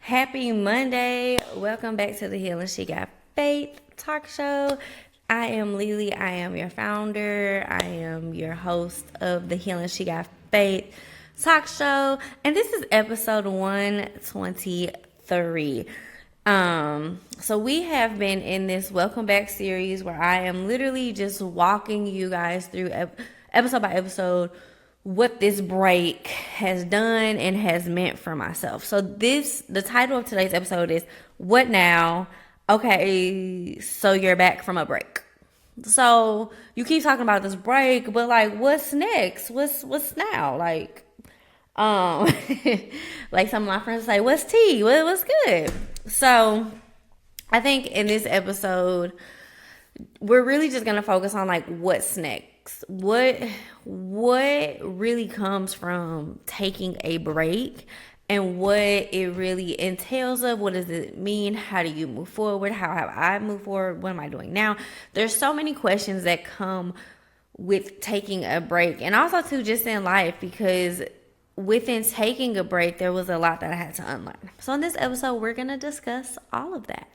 Happy Monday. Welcome back to the Healing She Got Faith talk show. I am Lily. I am your founder. I am your host of the Healing She Got Faith talk show. And this is episode 123. So we have been in this welcome back series where I am literally just walking you guys through episode by episode what this break has done and has meant for myself. So the title of today's episode is What Now? Okay, so you're back from a break. So you keep talking about this break, but like what's next? What's now? Like like some of my friends say, what's tea? What's good? So I think in this episode we're really just gonna focus on like what's next. What really comes from taking a break and what it really entails of. What does it mean? How do you move forward? How have I moved forward? What am I doing now? There's so many questions that come with taking a break, and also too just in life, because within taking a break there was a lot that I had to unlearn. So in this episode we're gonna discuss all of that.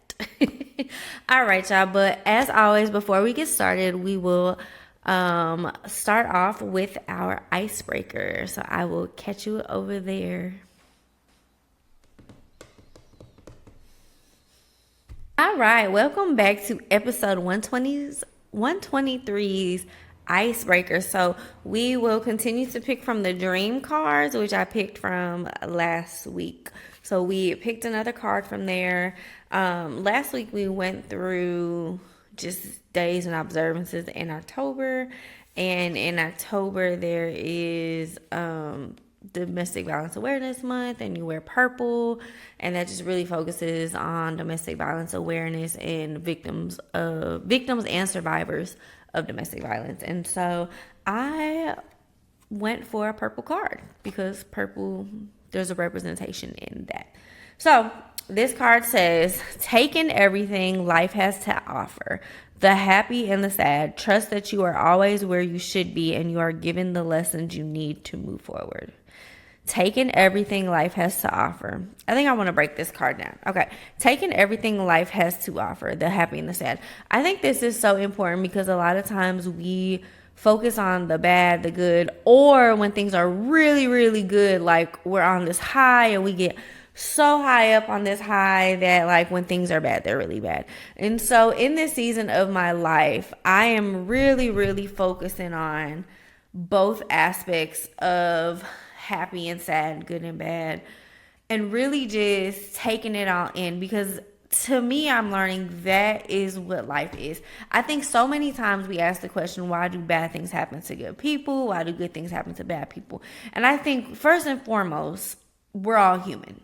All right, y'all, but as always, before we get started, we will start off with our icebreaker. So I will catch you over there. All right, welcome back to episode 123's icebreaker. So we will continue to pick from the dream cards, which I picked from last week. So we picked another card from there. Last week we went through just days and observances in October, and in October there is Domestic Violence Awareness Month, and you wear purple, and that just really focuses on domestic violence awareness and victims and survivors of domestic violence. And so I went for a purple card because purple, there's a representation in that. So this card says, take in everything life has to offer, the happy and the sad. Trust that you are always where you should be and you are given the lessons you need to move forward. Take in everything life has to offer. I think I want to break this card down. Okay. Take in everything life has to offer, the happy and the sad. I think this is so important because a lot of times we focus on the bad, the good, or when things are really, really good, like we're on this high and we get so high up on this high that like when things are bad, they're really bad. And so in this season of my life, I am really, really focusing on both aspects of happy and sad, good and bad, and really just taking it all in, because to me, I'm learning that is what life is. I think so many times we ask the question, why do bad things happen to good people? Why do good things happen to bad people? And I think first and foremost, we're all human.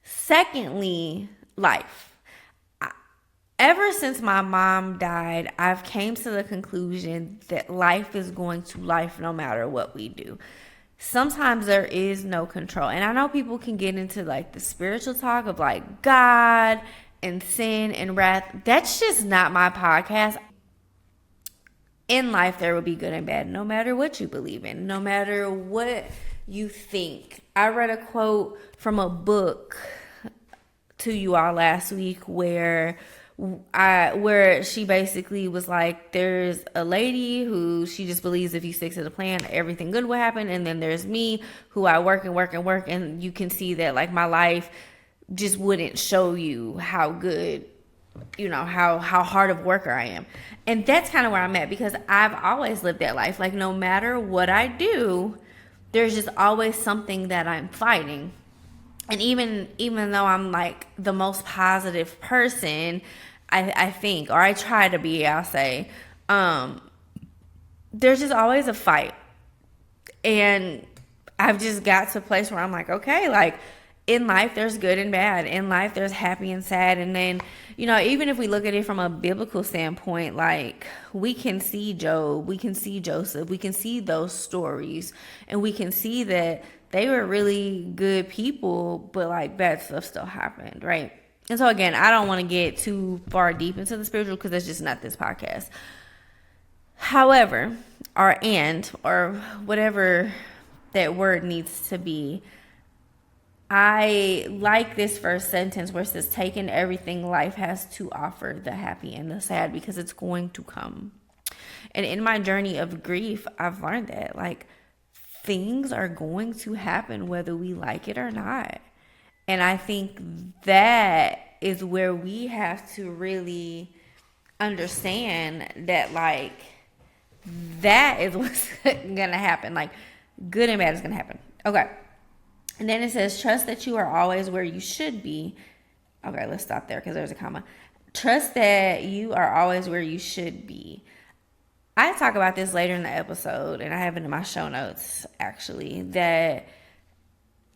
Secondly, life. Ever since my mom died, I've came to the conclusion that life is going to life no matter what we do. Sometimes there is no control. And I know people can get into like the spiritual talk of like God and sin and wrath. That's just not my podcast. In life, there will be good and bad, no matter what you believe in, no matter what you think. I read a quote from a book to you all last week where she basically was like, there's a lady who she just believes if you stick to the plan, everything good will happen. And then there's me who I work and work and work. And you can see that like my life just wouldn't show you how good, how hard of worker I am. And that's kind of where I'm at, because I've always lived that life. Like no matter what I do, there's just always something that I'm fighting. And even though I'm like the most positive person, I think, or I try to be, I'll say, there's just always a fight. And I've just got to a place where I'm like, okay, like in life there's good and bad. In life there's happy and sad. And then, even if we look at it from a biblical standpoint, like we can see Job, we can see Joseph, we can see those stories, and we can see that they were really good people, but like bad stuff still happened, right? And so again, I don't want to get too far deep into the spiritual because that's just not this podcast. However, or whatever that word needs to be, I like this first sentence where it says, taking everything life has to offer, the happy and the sad, because it's going to come. And in my journey of grief, I've learned that, like, things are going to happen whether we like it or not. And I think that is where we have to really understand that, like, that is what's gonna happen. Like, good and bad is gonna happen. Okay. And then it says, trust that you are always where you should be. Okay, let's stop there because there's a comma. Trust that you are always where you should be. I talk about this later in the episode, and I have it in my show notes, actually, that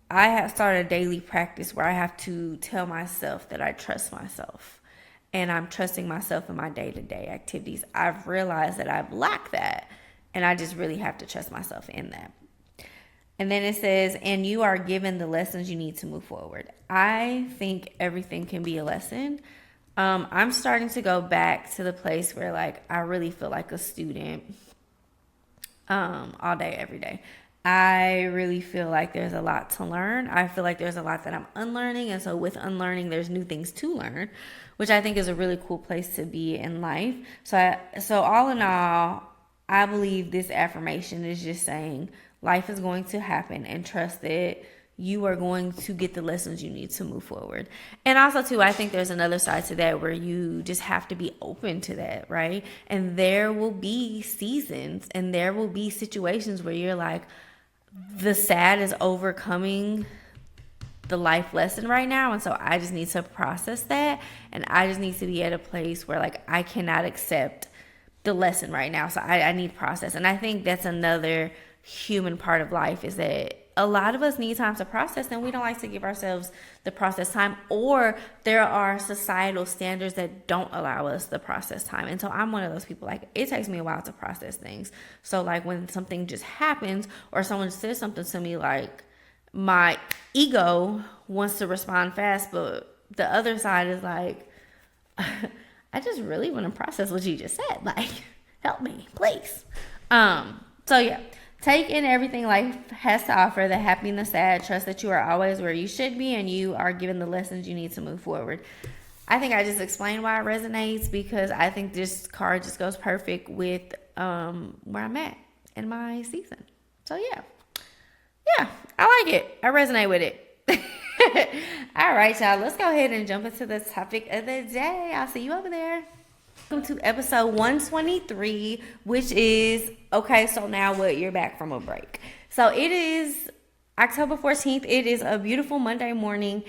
I have started a daily practice where I have to tell myself that I trust myself. And I'm trusting myself in my day-to-day activities. I've realized that I've lacked that, and I just really have to trust myself in that. And then it says, and you are given the lessons you need to move forward. I think everything can be a lesson. I'm starting to go back to the place where, like, I really feel like a student all day, every day. I really feel like there's a lot to learn. I feel like there's a lot that I'm unlearning. And so with unlearning, there's new things to learn, which I think is a really cool place to be in life. So all in all, I believe this affirmation is just saying life is going to happen, and trust that you are going to get the lessons you need to move forward. And also, too, I think there's another side to that where you just have to be open to that, right? And there will be seasons and there will be situations where you're like, the sad is overcoming the life lesson right now. And so I just need to process that. And I just need to be at a place where, like, I cannot accept the lesson right now. So I need process. And I think that's another human part of life, is that a lot of us need time to process, and we don't like to give ourselves the process time, or there are societal standards that don't allow us the process time. And so I'm one of those people, like, it takes me a while to process things. So, like, when something just happens or someone says something to me, like, my ego wants to respond fast, but the other side is like, I just really want to process what you just said. Like, help me, please. So yeah. Take in everything life has to offer, the happy and the sad. Trust that you are always where you should be, and you are given the lessons you need to move forward. I think I just explained why it resonates, because I think this card just goes perfect with where I'm at in my season. So yeah, I like it. I resonate with it. All right, y'all. Let's go ahead and jump into the topic of the day. I'll see you over there. Welcome to episode 123, which is, okay, so now what? You're back from a break. So it is October 14th. It is a beautiful Monday morning.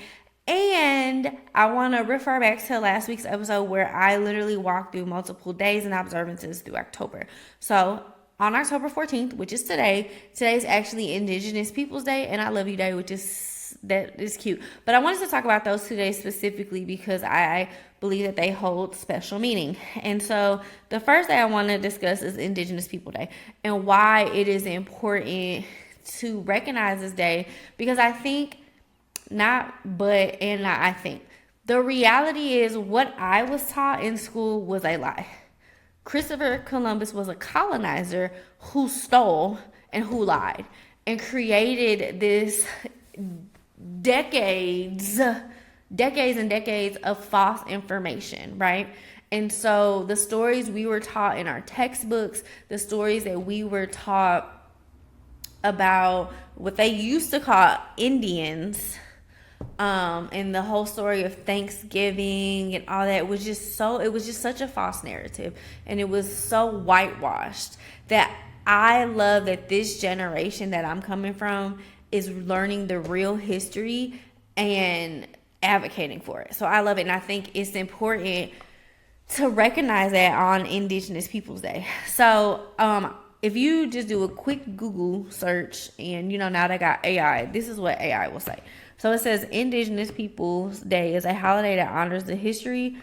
And I want to refer back to last week's episode where I literally walked through multiple days and observances through October. So on October 14th, which is today is actually Indigenous Peoples Day and I Love You Day, which is cute. But I wanted to talk about those 2 days specifically because I believe that they hold special meaning. And so the first day I want to discuss is Indigenous People Day and why it is important to recognize this day, because I think I think the reality is what I was taught in school was a lie. Christopher Columbus was a colonizer who stole and who lied and created this decades and decades of false information, right? And so the stories we were taught in our textbooks, the stories that we were taught about what they used to call Indians, and the whole story of Thanksgiving and all that was just such a false narrative, and it was so whitewashed that I love that this generation that I'm coming from is learning the real history and advocating for it. So I love it, and I think it's important to recognize that on Indigenous Peoples Day. So if you just do a quick Google search, and now they got AI, this is what AI will say. So it says Indigenous Peoples Day is a holiday that honors the history,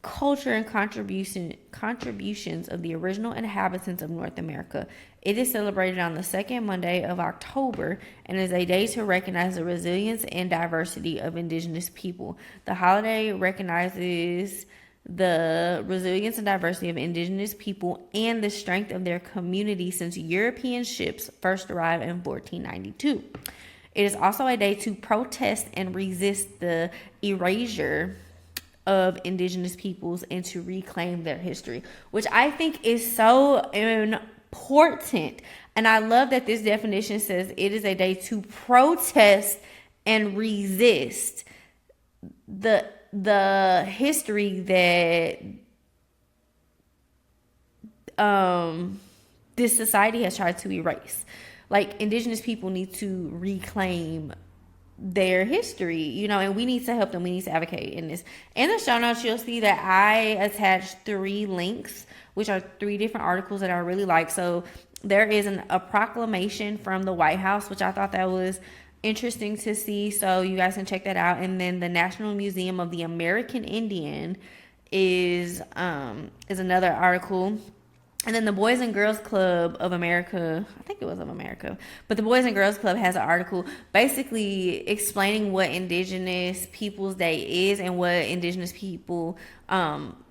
culture, and contributions of the original inhabitants of North America. It is celebrated on the second Monday of October and is a day to recognize the resilience and diversity of Indigenous people. The holiday recognizes the resilience and diversity of Indigenous people and the strength of their community since European ships first arrived in 1492. It is also a day to protest and resist the erasure of Indigenous peoples and to reclaim their history, which I think is so important. And I love that this definition says it is a day to protest and resist the history that this society has tried to erase. Like, Indigenous people need to reclaim their history, and we need to help them. We need to advocate in this. In the show notes, you'll see that I attached 3 links, which are 3 different articles that I really like. So there is a proclamation from the White House, which I thought that was interesting to see. So you guys can check that out. And then the National Museum of the American Indian is another article. And then the Boys and Girls Club of America, I think it was of America, but the Boys and Girls Club has an article basically explaining what Indigenous Peoples Day is and what Indigenous people,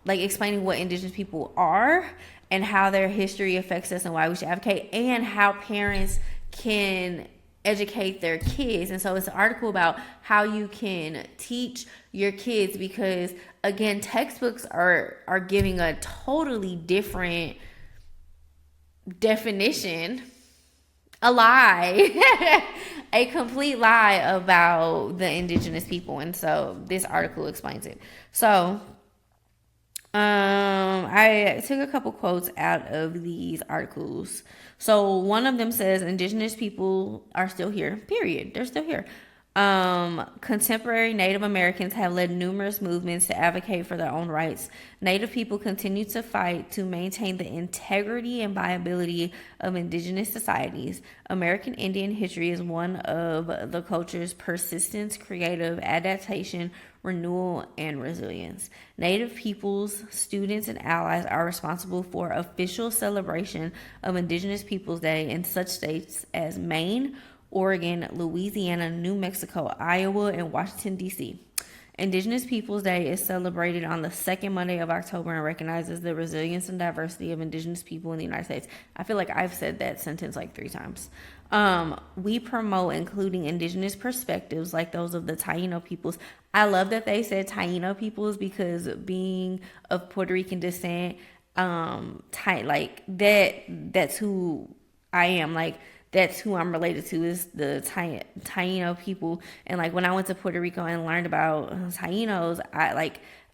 explaining what Indigenous people are and how their history affects us and why we should advocate, and how parents can educate their kids. And so it's an article about how you can teach your kids, because again, textbooks are giving a totally different definition, a lie, a complete lie about the Indigenous people. And so this article explains it. So I took a couple quotes out of these articles. So one of them says, Indigenous people are still here, period. They're still here. Contemporary Native Americans have led numerous movements to advocate for their own rights. Native people continue to fight to maintain the integrity and viability of Indigenous societies. American Indian history is one of the culture's persistence, creative adaptation, renewal, and resilience. Native peoples, students, and allies are responsible for official celebration of Indigenous Peoples Day in such states as Maine, Oregon, Louisiana, New Mexico, Iowa, and Washington, D.C. Indigenous Peoples Day is celebrated on the second Monday of October and recognizes the resilience and diversity of Indigenous people in the United States. I feel like I've said that sentence like 3 times. We promote including Indigenous perspectives like those of the Taino peoples. I love that they said Taino peoples, because being of Puerto Rican descent, that's who I am. Like, that's who I'm related to, is the Taino people. And like, when I went to Puerto Rico and learned about Tainos,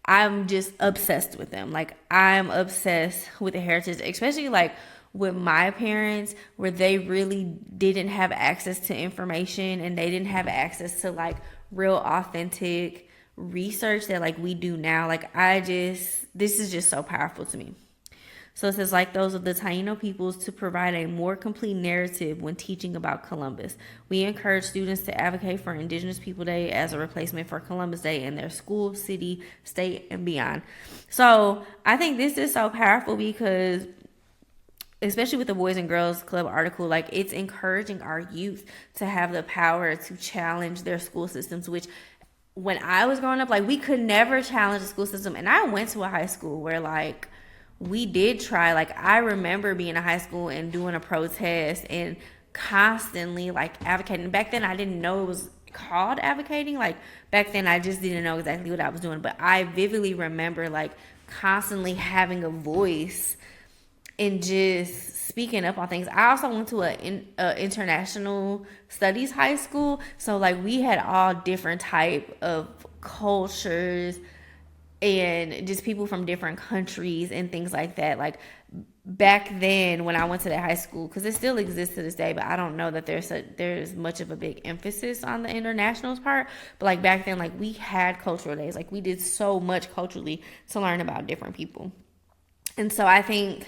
I'm just obsessed with them. Like, I'm obsessed with the heritage, especially like with my parents, where they really didn't have access to information and they didn't have access to like real authentic research that like we do now. Like, this is just so powerful to me. So it says, like those of the Taino peoples, to provide a more complete narrative when teaching about Columbus. We encourage students to advocate for Indigenous People Day as a replacement for Columbus Day in their school, city, state, and beyond. So I think this is so powerful, because especially with the Boys and Girls Club article, like, it's encouraging our youth to have the power to challenge their school systems, which when I was growing up, like, we could never challenge the school system. And I went to a high school where like we did try. Like, I remember being in high school and doing a protest and constantly like advocating. Back then I didn't know it was called advocating. Like, back then I just didn't know exactly what I was doing, but I vividly remember like constantly having a voice and just speaking up on things. I also went to a international studies high school, so like we had all different type of cultures and just people from different countries and things like that. Like, back then when I went to that high school, because it still exists to this day, but I don't know that there's much of a big emphasis on the internationals part. But like back then, like, we had cultural days. Like, we did so much culturally to learn about different people. And so I think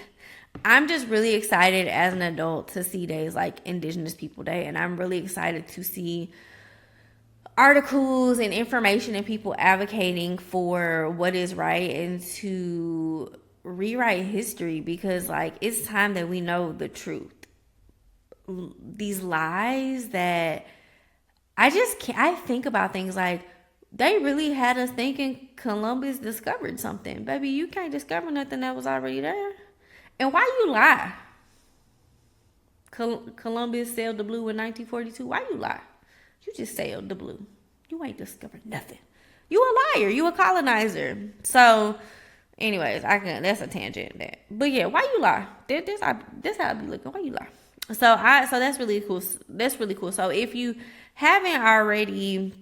I'm just really excited as an adult to see days like Indigenous People Day, and I'm really excited to see articles and information and people advocating for what is right and to rewrite history, because like it's time that we know the truth. These lies that I just can't, I think about things like, they really had us thinking Columbus discovered something. Baby, you can't discover nothing that was already there. And why you lie? Columbus sailed the blue in 1942. Why you lie? You just sailed the blue. You ain't discovered nothing. You a liar. You a colonizer. So, anyways, that's a tangent. But yeah, why you lie? This how I be looking. Why you lie? So that's really cool. That's really cool. So if you haven't already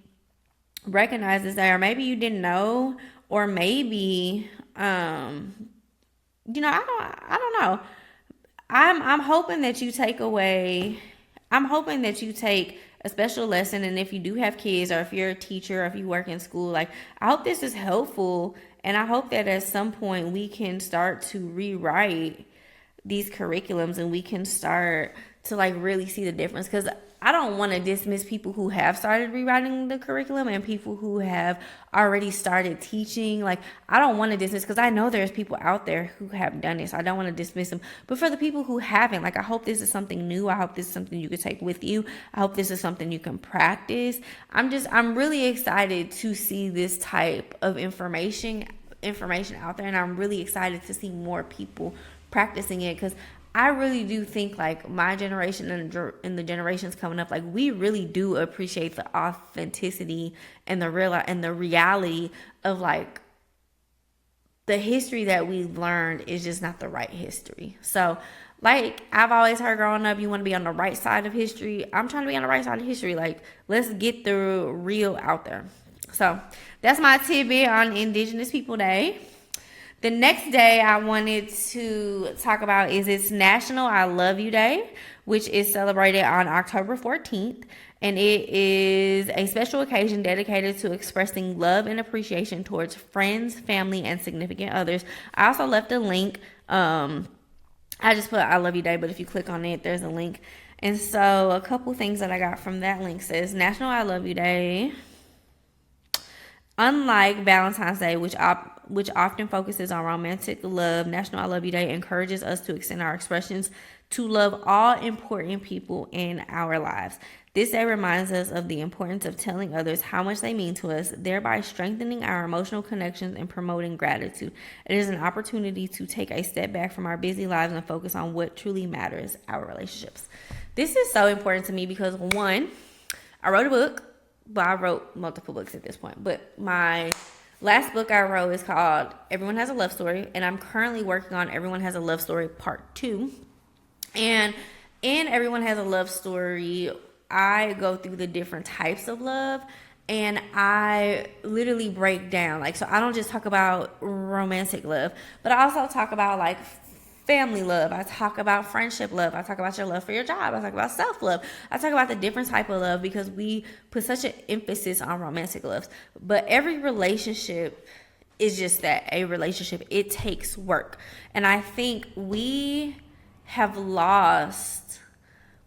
recognized this, or maybe you didn't know, or maybe I don't know. I'm hoping that you take away. I'm hoping that you take a special lesson, and if you do have kids, or if you're a teacher, or if you work in school, like, I hope this is helpful, and I hope that at some point we can start to rewrite these curriculums, and we can start to like really see the difference, because I don't want to dismiss people who have started rewriting the curriculum and people who have already started teaching. Like, I don't want to dismiss, because I know there's people out there who have done this. I don't want to dismiss them. But for the people who haven't, like, I hope this is something new. I hope this is something you can take with you. I hope this is something you can practice. I'm really excited to see this type of information out there, and I'm really excited to see more people practicing it, because I really do think, like, my generation and the generations coming up, like, we really do appreciate the authenticity and the reality of, like, the history that we've learned is just not the right history. So, like, I've always heard growing up, you want to be on the right side of history. I'm trying to be on the right side of history. Like, let's get the real out there. So that's my tidbit on Indigenous People Day. The next day I wanted to talk about is it's National I Love You Day, which is celebrated on October 14th. And it is a special occasion dedicated to expressing love and appreciation towards friends, family, and significant others. I also left a link. I just put I Love You Day, but if you click on it, there's a link. And so a couple things that I got from that link says, National I Love You Day, unlike Valentine's Day, which often focuses on romantic love, National I Love You Day encourages us to extend our expressions to love all important people in our lives. This day reminds us of the importance of telling others how much they mean to us, thereby strengthening our emotional connections and promoting gratitude. It is an opportunity to take a step back from our busy lives and focus on what truly matters, our relationships. This is so important to me because, one, I wrote a book. Well, I wrote multiple books at this point, but my last book I wrote is called Everyone Has a Love Story, and I'm currently working on Everyone Has a Love Story Part 2. And in Everyone Has a Love Story, I go through the different types of love, and I literally break down. Like, so I don't just talk about romantic love, but I also talk about, like, family love. I talk about friendship love. I talk about your love for your job. I talk about self-love. I talk about the different type of love because we put such an emphasis on romantic loves. But every relationship is just that, a relationship. It takes work. And I think we have lost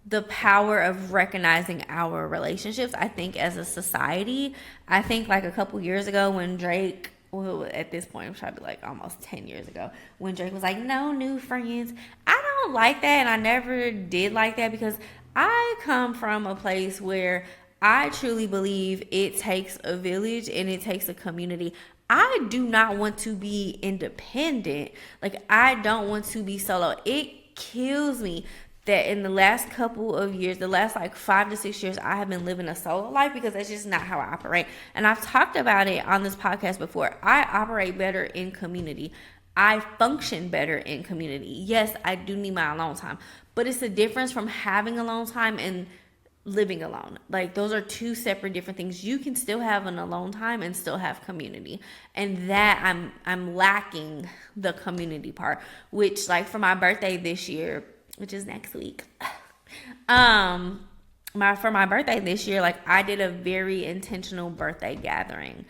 the power of recognizing our relationships. I think as a society, I think like a couple years ago when Drake, well, at this point, I'm trying to be like almost 10 years ago, when Drake was like, no new friends. I don't like that, and I never did like that because I come from a place where I truly believe it takes a village and it takes a community. I do not want to be independent. Like, I don't want to be solo. It kills me that in the last couple of years, the last like 5 to 6 years, I have been living a solo life because that's just not how I operate. And I've talked about it on this podcast before. I operate better in community. I function better in community. Yes, I do need my alone time, but it's the difference from having alone time and living alone. Like, those are two separate different things. You can still have an alone time and still have community, and that I'm lacking the community part, which, like, for my birthday this year, which is next week, for my birthday this year, like, I did a very intentional birthday gathering,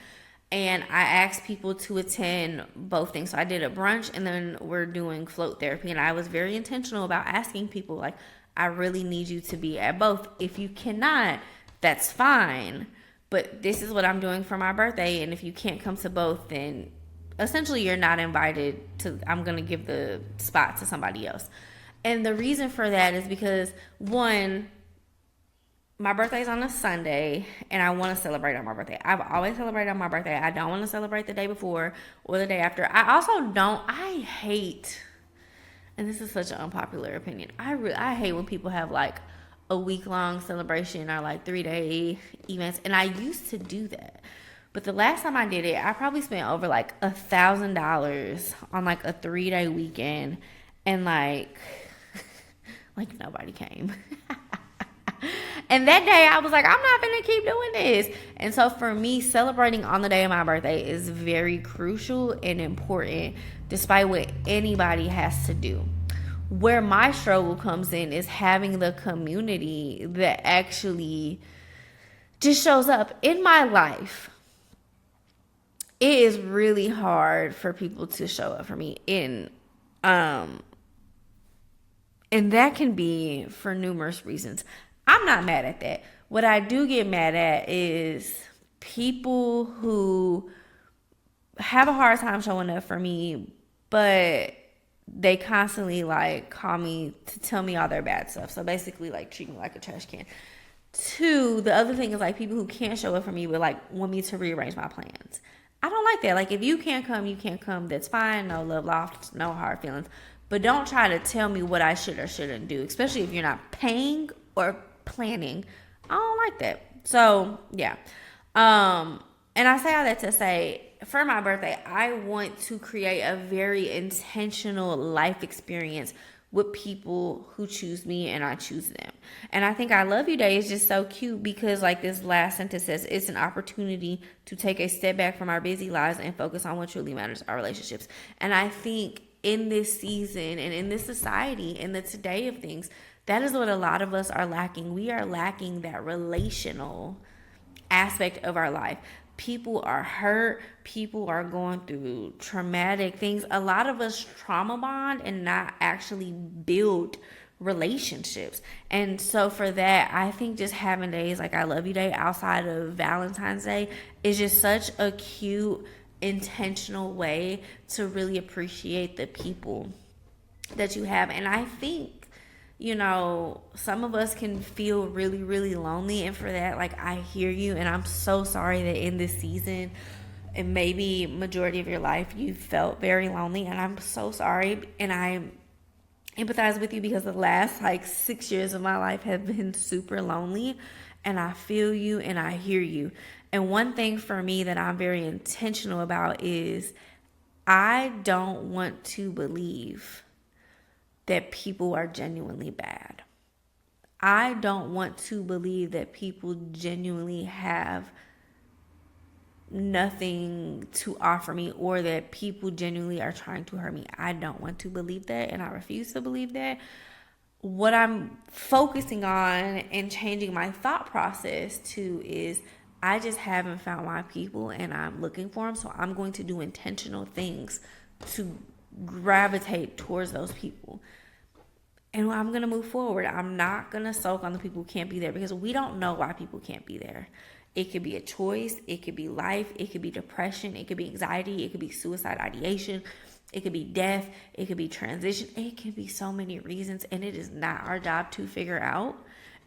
and I asked people to attend both things. So I did a brunch, and then we're doing float therapy, and I was very intentional about asking people, like, I really need you to be at both. If you cannot, that's fine, but this is what I'm doing for my birthday, and if you can't come to both, then essentially you're not invited to. I'm gonna give the spot to somebody else. And the reason for that is because, one, my birthday's on a Sunday, and I want to celebrate on my birthday. I've always celebrated on my birthday. I don't want to celebrate the day before or the day after. I hate, and this is such an unpopular opinion, I hate when people have, like, a week-long celebration or like 3-day events, and I used to do that. But the last time I did it, I probably spent over like $1,000 on like a 3-day weekend, and like nobody came. And that day I was like, I'm not gonna keep doing this. And so for me, celebrating on the day of my birthday is very crucial and important, despite what anybody has to do. Where my struggle comes in is having the community that actually just shows up in my life. It is really hard for people to show up for me and that can be for numerous reasons. I'm not mad at that. What I do get mad at is people who have a hard time showing up for me, but they constantly like call me to tell me all their bad stuff. So basically like treat me like a trash can. Two, the other thing is like people who can't show up for me but like want me to rearrange my plans. I don't like that. Like if you can't come, you can't come. That's fine. No love lost, no hard feelings. But don't try to tell me what I should or shouldn't do, especially if you're not paying or planning. I don't like that. So yeah. And I say all that to say, for my birthday, I want to create a very intentional life experience with people who choose me and I choose them. And I think I Love You Day is just so cute because like this last sentence says, it's an opportunity to take a step back from our busy lives and focus on what truly matters, our relationships. And I think in this season and in this society, in the today of things, that is what a lot of us are lacking. We are lacking that relational aspect of our life. People are hurt. People are going through traumatic things. A lot of us trauma bond and not actually build relationships. And so for that, I think just having days like I Love You Day outside of Valentine's Day is just such a cute, intentional way to really appreciate the people that you have. And I think, you know, some of us can feel really, really lonely. And for that, like, I hear you. And I'm so sorry that in this season, and maybe majority of your life, you felt very lonely. And I'm so sorry. And I empathize with you because the last, like, 6 years of my life have been super lonely. And I feel you and I hear you. And one thing for me that I'm very intentional about is I don't want to believe that people are genuinely bad. I don't want to believe that people genuinely have nothing to offer me or that people genuinely are trying to hurt me. I don't want to believe that, and I refuse to believe that. What I'm focusing on and changing my thought process to is I just haven't found my people and I'm looking for them. So I'm going to do intentional things to gravitate towards those people. And I'm going to move forward. I'm not going to sulk on the people who can't be there because we don't know why people can't be there. It could be a choice. It could be life. It could be depression. It could be anxiety. It could be suicide ideation. It could be death. It could be transition. It can be so many reasons. And it is not our job to figure out.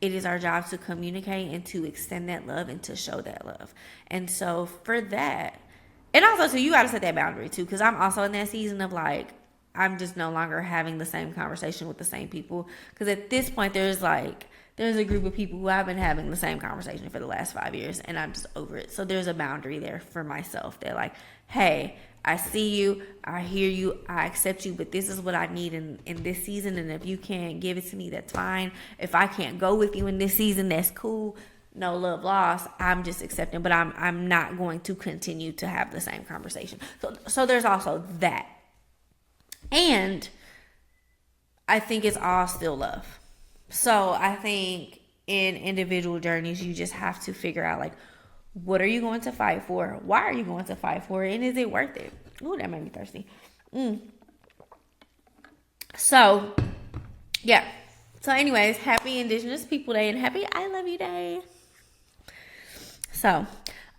It is our job to communicate and to extend that love and to show that love. And so for that, and also too, you got to set that boundary too, because I'm also in that season of like, I'm just no longer having the same conversation with the same people. Because at this point, there's a group of people who I've been having the same conversation for the last 5 years, and I'm just over it. So there's a boundary there for myself. They're like, hey, I see you, I hear you, I accept you, but this is what I need in this season. And if you can't give it to me, that's fine. If I can't go with you in this season, that's cool. No love lost. I'm just accepting, but I'm not going to continue to have the same conversation. So there's also that. And I think it's all still love. So I think in individual journeys, you just have to figure out, like, what are you going to fight for? Why are you going to fight for it? And is it worth it? Ooh, that made me thirsty. So, yeah. So anyways, happy Indigenous People Day and happy I Love You Day. So,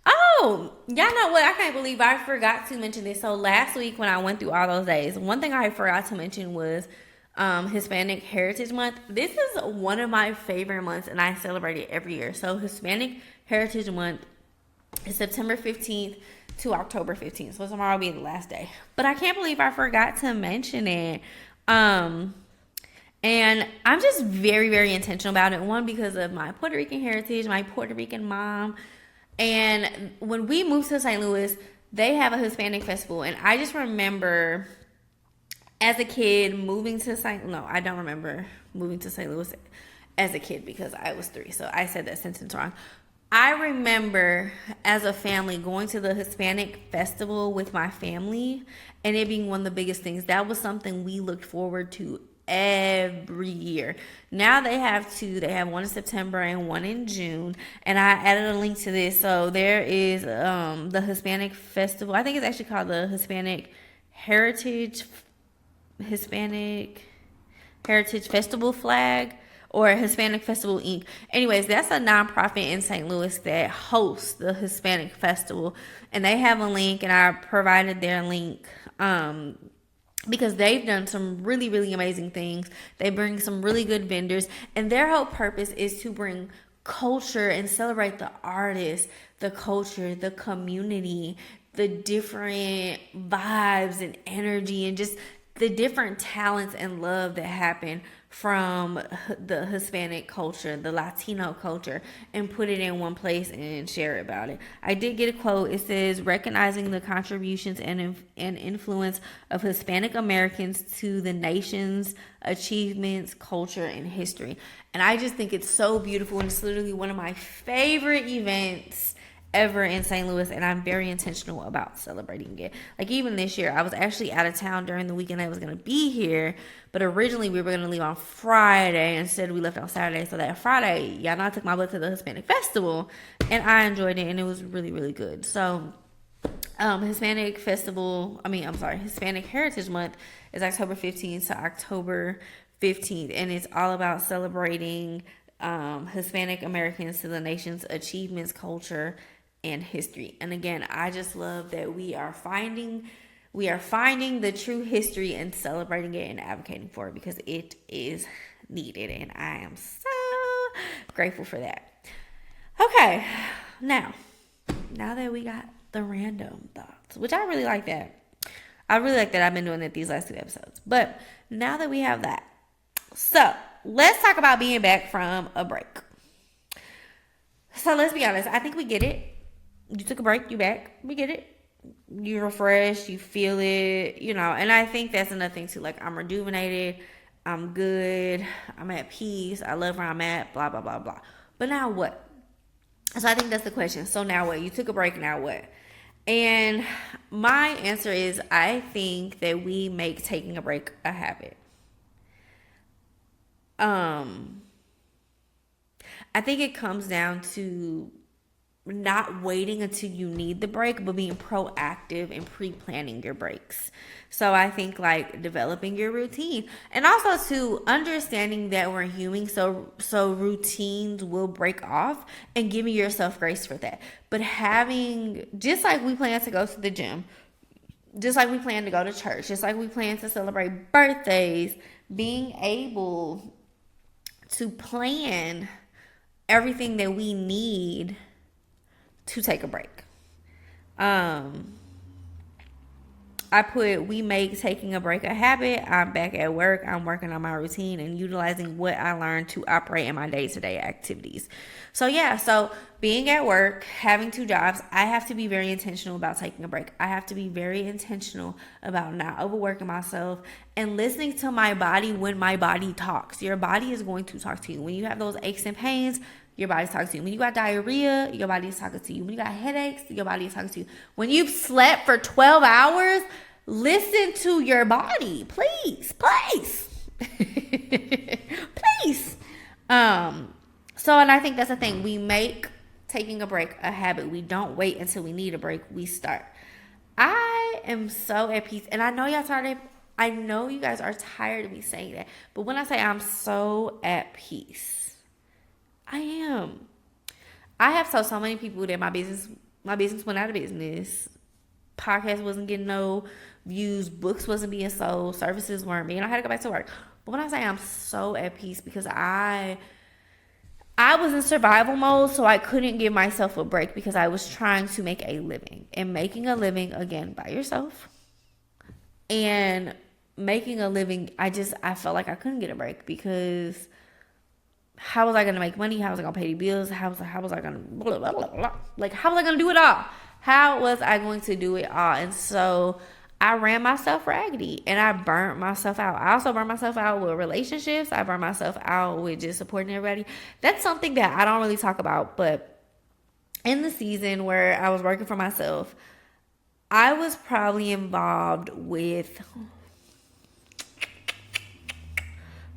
oh, y'all know what? I can't believe I forgot to mention this. So last week when I went through all those days, one thing I forgot to mention was Hispanic Heritage Month. This is one of my favorite months and I celebrate it every year. So Hispanic Heritage Month is September 15th to October 15th. So tomorrow will be the last day. But I can't believe I forgot to mention it. And I'm just very, very intentional about it. One, because of my Puerto Rican heritage, my Puerto Rican mom. And when we moved to St. Louis, they have a Hispanic festival. And I just remember as a kid moving to St. No, I don't remember moving to St. Louis as a kid because I was 3. So I said that sentence wrong. I remember as a family going to the Hispanic festival with my family and it being one of the biggest things. That was something we looked forward to every year. Now they have 2. They have one in September and one in June. And I added a link to this. So there is the Hispanic festival. I think it's actually called the Hispanic Heritage Festival flag or Hispanic Festival Inc. Anyways, that's a nonprofit in St. Louis that hosts the Hispanic Festival. And they have a link, and I provided their link because they've done some really, really amazing things. They bring some really good vendors, and their whole purpose is to bring culture and celebrate the artists, the culture, the community, the different vibes and energy, and just the different talents and love that happen from the Hispanic culture, the Latino culture, and put it in one place and share about it. I did get a quote. It says, recognizing the contributions and influence of Hispanic Americans to the nation's achievements, culture, and history. And I just think it's so beautiful, and it's literally one of my favorite events ever in St. Louis, and I'm very intentional about celebrating it. Like even this year, I was actually out of town during the weekend I was going to be here, but originally we were going to leave on Friday. Instead, we left on Saturday. So that Friday, y'all know I took my butt to the Hispanic Festival, and I enjoyed it, and it was really, really good. So Hispanic Heritage Month is October 15th to October 15th, and it's all about celebrating Hispanic Americans to the nation's achievements, culture, and history. And again, I just love that we are finding the true history and celebrating it and advocating for it because it is needed, and I am so grateful for that. Okay, now that we got the random thoughts, which I really like that. I've been doing it these last 2 episodes. But now that we have that, so let's talk about being back from a break. So let's be honest. I think we get it. You took a break, you back. We get it. You're refreshed, you feel it, and I think that's another thing too. Like, I'm rejuvenated, I'm good, I'm at peace, I love where I'm at, blah, blah, blah, blah. But now what? So I think that's the question. So now what? You took a break, now what? And my answer is, I think that we make taking a break a habit. I think it comes down to not waiting until you need the break, but being proactive and pre-planning your breaks. So I think like developing your routine, and also to understanding that we're human, so routines will break off, and giving yourself grace for that. But having, just like we plan to go to the gym, just like we plan to go to church, just like we plan to celebrate birthdays, being able to plan everything that we need to take a break. We make taking a break a habit. I'm back at work. I'm working on my routine and utilizing what I learned to operate in my day-to-day activities. So being at work, having 2 jobs, I have to be very intentional about taking a break. I have to be very intentional about not overworking myself and listening to my body when my body talks. Your body is going to talk to you. When you have those aches and pains, your body's talking to you. When you got diarrhea, your body's talking to you. When you got headaches, your body's talking to you. When you've slept for 12 hours, listen to your body. Please. Please. And I think that's the thing. We make taking a break a habit. We don't wait until we need a break. We start. I am so at peace. And I know y'all tired. I know you guys are tired of me saying that. But when I say I'm so at peace, I am. I have told so many people that my business went out of business. Podcast wasn't getting no views. Books wasn't being sold. Services weren't being. I had to go back to work. But when I say I'm so at peace, because I was in survival mode, so I couldn't give myself a break because I was trying to make a living. And making a living, again, by yourself, and making a living, I felt like I couldn't get a break because how was I going to make money? How was I going to pay the bills? How was I going to blah, blah, blah, blah. Like, how was I going to do it all? How was I going to do it all? And so I ran myself raggedy and I burnt myself out. I also burned myself out with relationships. I burned myself out with just supporting everybody. That's something that I don't really talk about, but in the season where I was working for myself, I was probably involved with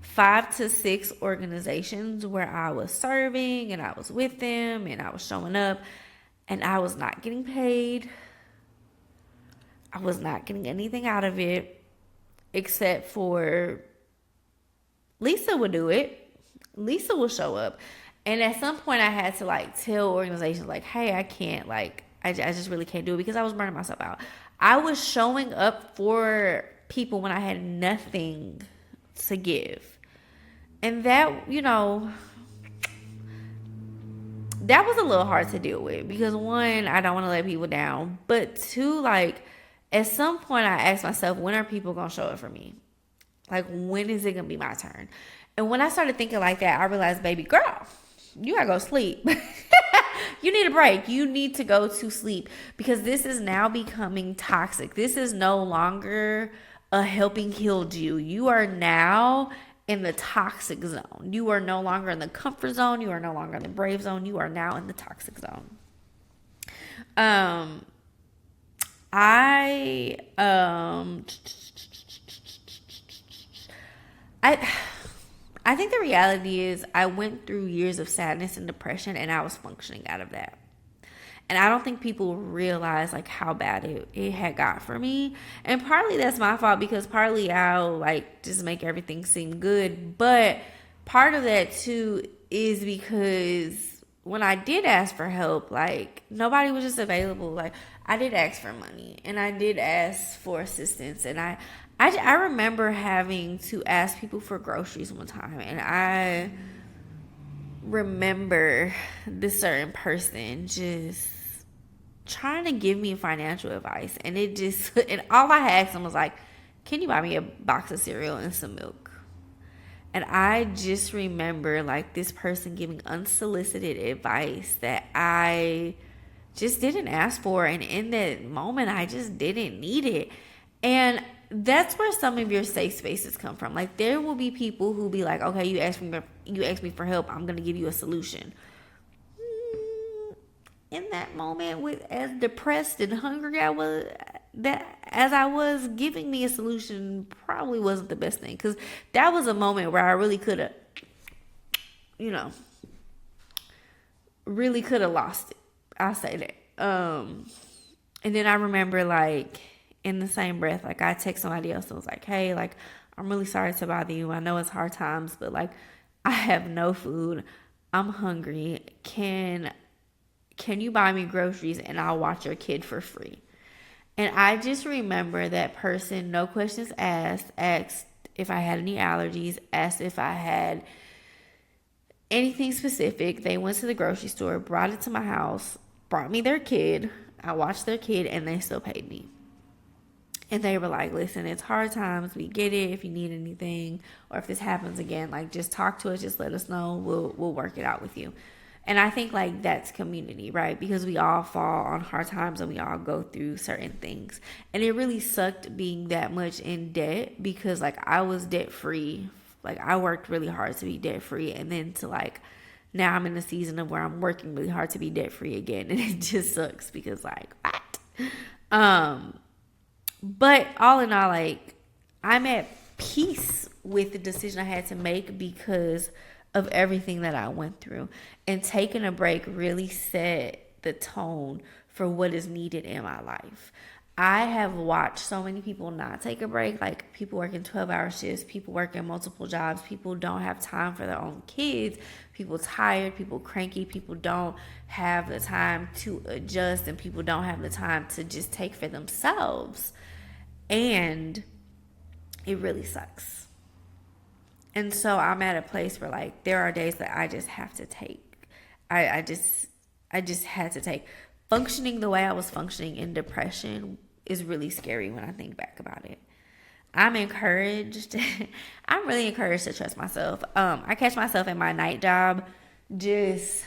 5 to 6 organizations where I was serving and I was with them and I was showing up and I was not getting paid. I was not getting anything out of it except for Lisa would do it. Lisa will show up. And at some point I had to like tell organizations like, hey, I can't, like, I just really can't do it because I was burning myself out. I was showing up for people when I had nothing to give. And that, that was a little hard to deal with because one, I don't want to let people down. But two, like, at some point I asked myself, when are people going to show up for me? Like, when is it going to be my turn? And when I started thinking like that, I realized, baby girl, you got to go sleep. You need a break. You need to go to sleep because this is now becoming toxic. This is no longer a helping healed you. You are now in the toxic zone. You are no longer in the comfort zone. You are no longer in the brave zone. You are now in the toxic zone. I think the reality is I went through years of sadness and depression and I was functioning out of that. And I don't think people realize like how bad it had got for me. And partly that's my fault because partly I'll like just make everything seem good. But part of that too is because when I did ask for help, like nobody was just available. Like I did ask for money and I did ask for assistance. And I remember having to ask people for groceries one time. And I remember this certain person just trying to give me financial advice, and and all I asked him was like, can you buy me a box of cereal and some milk? And I just remember like this person giving unsolicited advice that I just didn't ask for, and in that moment I just didn't need it. And that's where some of your safe spaces come from. Like there will be people who be like, okay, you asked me for help, I'm gonna give you a solution. In that moment, with as depressed and hungry I was, giving me a solution probably wasn't the best thing, because that was a moment where I really could have, lost it. I'll say that. And then I remember like in the same breath, like I text somebody else and was like, hey, like I'm really sorry to bother you. I know it's hard times, but like I have no food. I'm hungry. Can you buy me groceries and I'll watch your kid for free? And I just remember that person, no questions asked if I had any allergies, asked if I had anything specific. They went to the grocery store, brought it to my house, brought me their kid. I watched their kid and they still paid me. And they were like, listen, it's hard times. We get it. If you need anything or if this happens again, like just talk to us. Just let us know. We'll work it out with you. And I think like that's community, right? Because we all fall on hard times and we all go through certain things. And it really sucked being that much in debt because like I was debt free. Like I worked really hard to be debt free. And then to like, now I'm in a season of where I'm working really hard to be debt free again. And it just sucks because like, what? But all in all, like I'm at peace with the decision I had to make because of everything that I went through. And taking a break really set the tone for what is needed in my life. I have watched so many people not take a break, like people working 12-hour shifts, people working multiple jobs, people don't have time for their own kids, people tired, people cranky, people don't have the time to adjust, and people don't have the time to just take for themselves. And it really sucks. And so I'm at a place where like there are days that I just have to take. I just had to take. Functioning the way I was functioning in depression is really scary when I think back about it. I'm encouraged. I'm really encouraged to trust myself. I catch myself in my night job just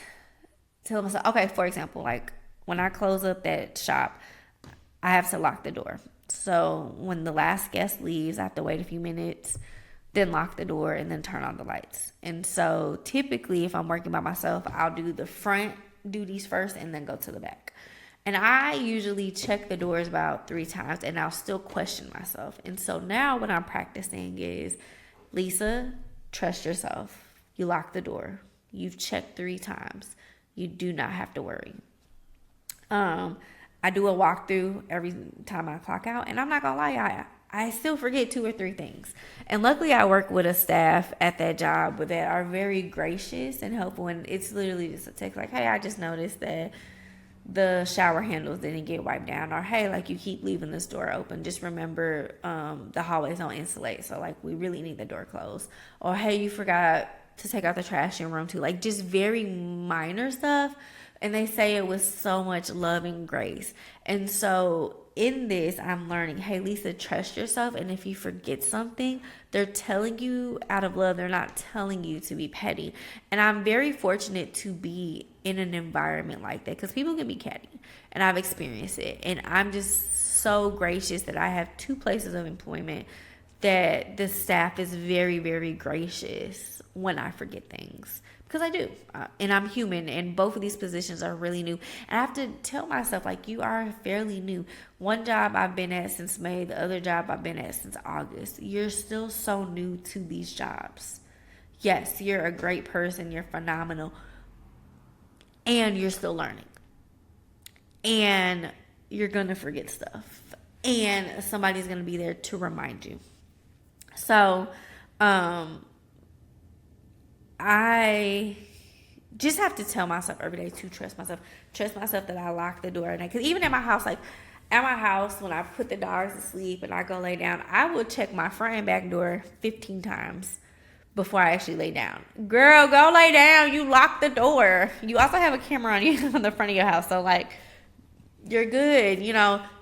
tell myself, okay, for example, like when I close up that shop, I have to lock the door. So when the last guest leaves, I have to wait a few minutes, then lock the door, and then turn on the lights. And so typically, if I'm working by myself, I'll do the front duties first and then go to the back. And I usually check the doors about 3 times and I'll still question myself. And so now what I'm practicing is, Lisa, trust yourself. You lock the door. You've checked 3 times. You do not have to worry. I do a walkthrough every time I clock out, and I'm not gonna lie, I still forget 2 or 3 things. And luckily I work with a staff at that job that are very gracious and helpful, and it's literally just a text like, hey, I just noticed that the shower handles didn't get wiped down, or hey, like you keep leaving this door open, just remember the hallways don't insulate, so like we really need the door closed, or hey, you forgot to take out the trash in room 2, like just very minor stuff. And they say it with so much love and grace. And so in this, I'm learning, hey, Lisa, trust yourself. And if you forget something, they're telling you out of love. They're not telling you to be petty. And I'm very fortunate to be in an environment like that, because people can be catty. And I've experienced it. And I'm just so gracious that I have 2 places of employment that the staff is very, very gracious when I forget things. Because I do, and I'm human, and both of these positions are really new. And I have to tell myself, like, you are fairly new. One job I've been at since May, the other job I've been at since August. You're still so new to these jobs. Yes, you're a great person, you're phenomenal, and you're still learning. And you're going to forget stuff. And somebody's going to be there to remind you. So, I just have to tell myself every day to trust myself. Trust myself that I lock the door at night. Because even at my house, like at my house, when I put the dogs to sleep and I go lay down, I will check my front and back door 15 times before I actually lay down. Girl, go lay down. You lock the door. You also have a camera on you on the front of your house. So like, you're good,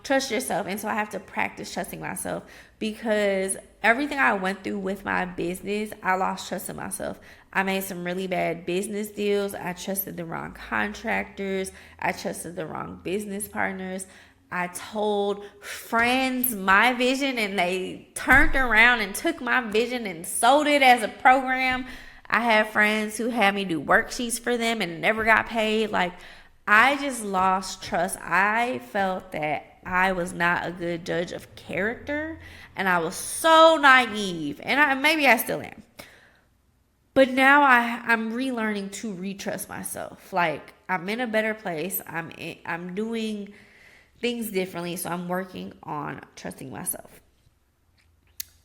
trust yourself. And so I have to practice trusting myself, because everything I went through with my business, I lost trust in myself. I made some really bad business deals. I trusted the wrong contractors. I trusted the wrong business partners. I told friends my vision and they turned around and took my vision and sold it as a program. I had friends who had me do worksheets for them and never got paid. Like, I just lost trust. I felt that I was not a good judge of character, and I was so naive, and maybe I still am. But now I'm relearning to retrust myself. Like, I'm in a better place. I'm doing things differently, so I'm working on trusting myself.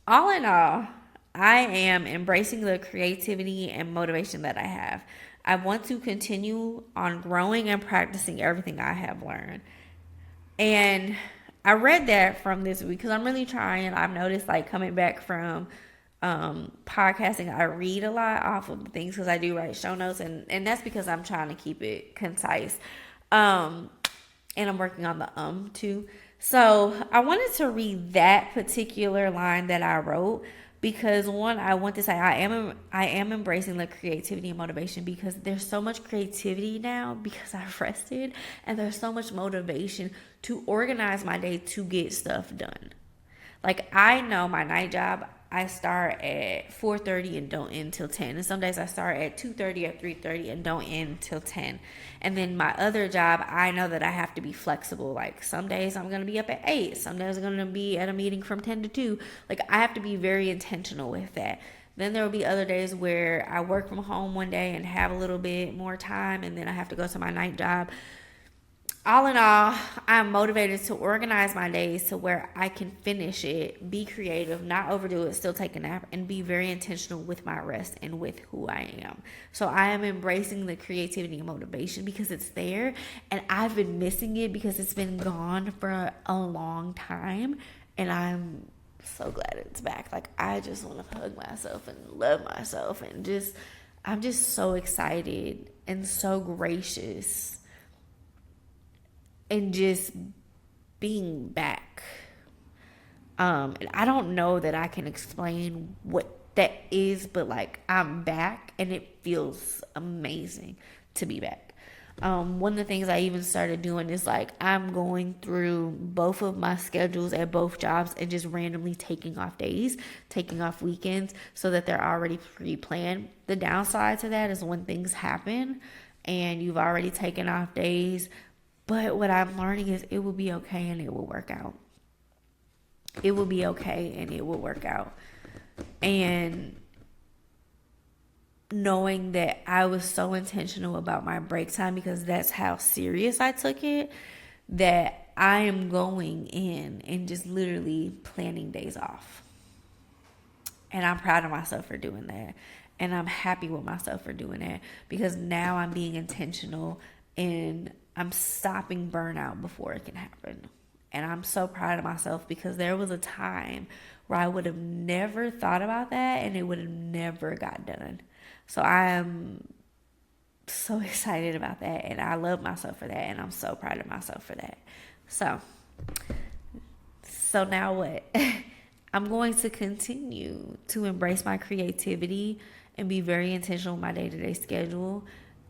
All in all, I am embracing the creativity and motivation that I have. I want to continue on growing and practicing everything I have learned. And I read that from this week because I'm really trying. I've noticed, like, coming back from podcasting, I read a lot off of things because I do write show notes, and that's because I'm trying to keep it concise. And I'm working on the too. So I wanted to read that particular line that I wrote, because one, I want to say I am embracing the creativity and motivation, because there's so much creativity now because I've rested, and there's so much motivation to organize my day to get stuff done. Like, I know my night job, I start at 4:30 and don't end till 10. And some days I start at 2:30 or 3:30 and don't end till 10. And then my other job, I know that I have to be flexible. Like, some days I'm going to be up at 8. Some days I'm going to be at a meeting from 10 to 2. Like, I have to be very intentional with that. Then there will be other days where I work from home one day and have a little bit more time, and then I have to go to my night job. All in all, I'm motivated to organize my days to where I can finish it, be creative, not overdo it, still take a nap, and be very intentional with my rest and with who I am. So I am embracing the creativity and motivation because it's there, and I've been missing it because it's been gone for a long time, and I'm so glad it's back. Like, I just want to hug myself and love myself, and I'm just so excited and so gracious. And just being back. And I don't know that I can explain what that is, but like I'm back and it feels amazing to be back. One of the things I even started doing is like I'm going through both of my schedules at both jobs and just randomly taking off days, taking off weekends so that they're already pre-planned. The downside to that is when things happen and you've already taken off days, but what I'm learning is it will be okay and it will work out. It will be okay and it will work out. And knowing that I was so intentional about my break time because that's how serious I took it, that I am going in and just literally planning days off. And I'm proud of myself for doing that. And I'm happy with myself for doing that because now I'm being intentional and I'm stopping burnout before it can happen. And I'm so proud of myself because there was a time where I would have never thought about that and it would have never got done. So I am so excited about that and I love myself for that and I'm so proud of myself for that. So now what? I'm going to continue to embrace my creativity and be very intentional with my day-to-day schedule,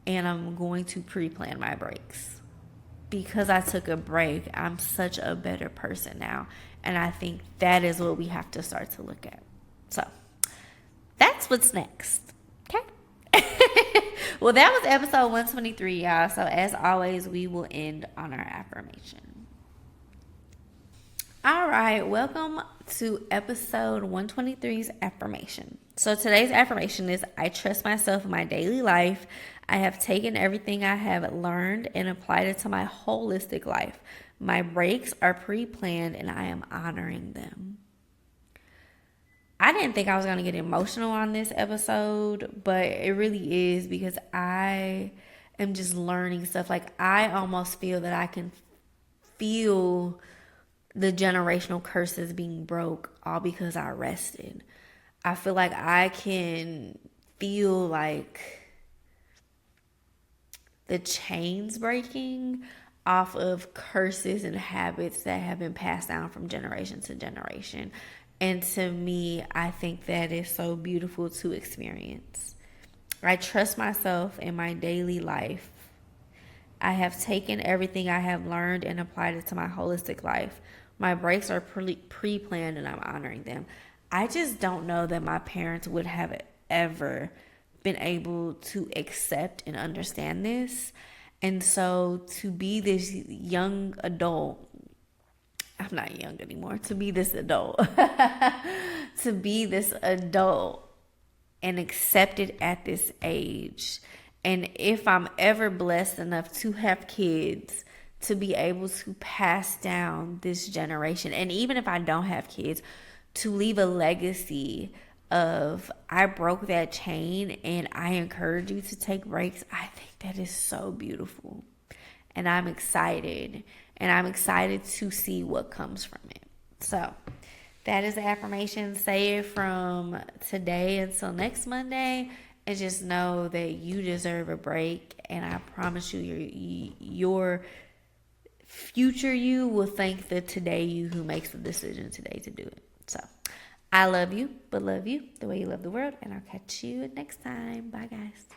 and I'm going to pre-plan my breaks. Because I took a break, I'm such a better person now, and I think that is what we have to start to look at. So that's what's next. Okay. Well, that was episode 123, y'all. So as always, we will end on our affirmation. All right, welcome to episode 123's affirmation. So today's affirmation is I trust myself in my daily life. I have taken everything I have learned and applied it to my holistic life. My breaks are pre-planned and I am honoring them. I didn't think I was going to get emotional on this episode, but it really is because I am just learning stuff. Like I almost feel that I can feel the generational curses being broke all because I rested. I feel like I can feel like the chains breaking off of curses and habits that have been passed down from generation to generation. And to me, I think that is so beautiful to experience. I trust myself in my daily life. I have taken everything I have learned and applied it to my holistic life. My breaks are pre-planned and I'm honoring them. I just don't know that my parents would have ever been able to accept and understand this. And so to be this young adult, I'm not young anymore, to be this adult, to be this adult and accepted at this age. And if I'm ever blessed enough to have kids, to be able to pass down this generation. And even if I don't have kids, to leave a legacy of I broke that chain and I encourage you to take breaks. I think that is so beautiful. And I'm excited. And I'm excited to see what comes from it. So that is the affirmation. Say it from today until next Monday. And just know that you deserve a break. And I promise you, your future you will thank the today you who makes the decision today to do it. So I love you, but love you the way you love the world. And I'll catch you next time. Bye, guys.